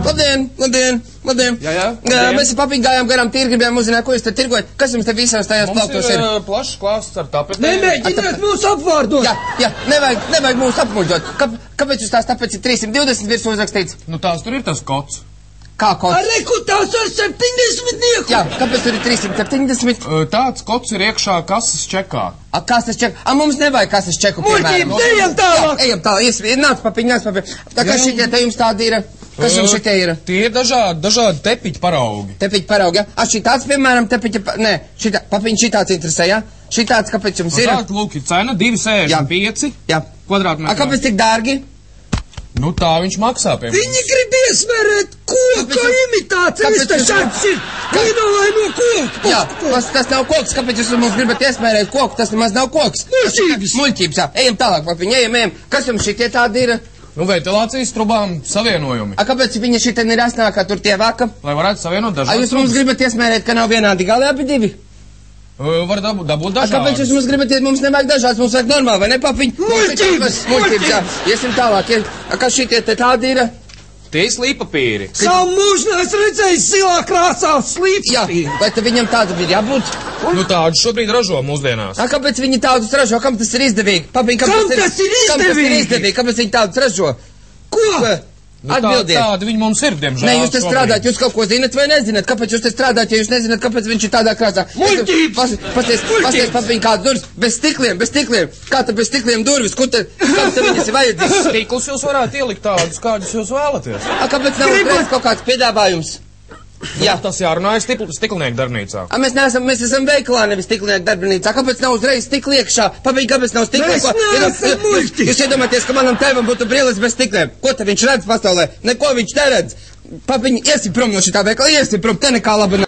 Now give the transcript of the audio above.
Labdien. Jā. Mēs ar papiņu gājām garām tīri, gribējām uzzināt, ko jūs te tirgojat. Kas jums te visās tajās plauktos ir? Mums ir plašs klāsts ar tapetēm. Nemēģiniet mūs apvārdot! Jā, nevajag mūs apmuļģot. Kāpēc jūs tās tāpēc ir 320 virs uzrakstīts? Nu tās tur ir tas kods. Kā kods? Reku tās ar 70 nieku! Jā, kāpēc tur ir 370? Tāds kods ir iekšā kases čekā. Kases čeku? Mums nevajag kases čeku, piemēram. Muļķības, ejam tālāk! Jā, ejam tālāk, nāc papiņ. Tā kā šitie te jums tādi ir, kas jums šitie ir? Tie ir dažādi tepiķi paraugi. Tepiķi paraugi, jā? Šī tāds, piemēram, nē, papiņ šitāds interesē, jā? Šitāds, kāpēc jums ir? Tāda, lūk, ir cena 2,65 kvadrātmetri. Kāpēc tik dārgi? Nu tā viņš maksā, piemēram. Viņi grib iesmērēt koka imitācijas, tas šāds ir vienolaino koku. Jā, tas nav koks, kāpēc jūs mums gribat iesmērēt koku, tas nemaz nav koks. Muļķības, jā. Ejam tālāk, papiņ, ejam. Kas jums šitie tādi ir? Nu, ventilācijas trubām savienojumi. Kāpēc viņa šitie ir asnākā, tur tie vaka? Lai varētu savienot dažādas Jūs mums gribat iesmērēt, ka nav vienādi gali abi divi? Var dabūt dažādas. Kāpēc jūs mums gribat, mums nevajag dažādas, mums vajag normāli, vai ne, papiņ? Muļķības, jā. Iesim tālāk, kas šitie te tādi ir? Tie ir slīpapīri. Savu mūžu es redzēju silā krāsā slīpapīri. Jā, vai te viņam tādu ir jābūt? Nu tādu šobrīd ražo mūsdienās. Kāpēc viņi tādus ražo? Kam tas ir izdevīgi? Papiņ, Kam tas ir izdevīgi? Kāpēc viņi tādus ražo? Ko? Atbildiet. Tādi viņi mums ir, diemžēl. Nē, jūs te strādājat, jūs kaut ko zinat vai nezināt? Kāpēc jūs te strādājat, ja jūs nezināt, kāpēc viņš ir tādā krāsā? Muļķības! Pasties, papiņ, kādas durvis, bez stikliem. Kā te bez stikliem durvis? Kam te viņas ir vajadzīgs? Stiklus jūs varētu ielikt tādus, kādus jūs vēlaties. Kāpēc nav uzreiz kaut kāds piedāvājums? Jā, tas jārunāja stiklinieku darbnīcā. Mēs esam veikalā, nevis stiklinieku darbnīcā. Kāpēc nav uzreiz stikli iekšā? Papiņ, kāpēc nav stikli? Mēs neesam muļķi! Jūs iedomāties, ka manam tēvam būtu brilles bez stikliem. Ko te viņš redz pasaulē? Neko viņš neredz. Papiņ, iesim prom no šitā veikala, iesim prom, te nekā laba nav.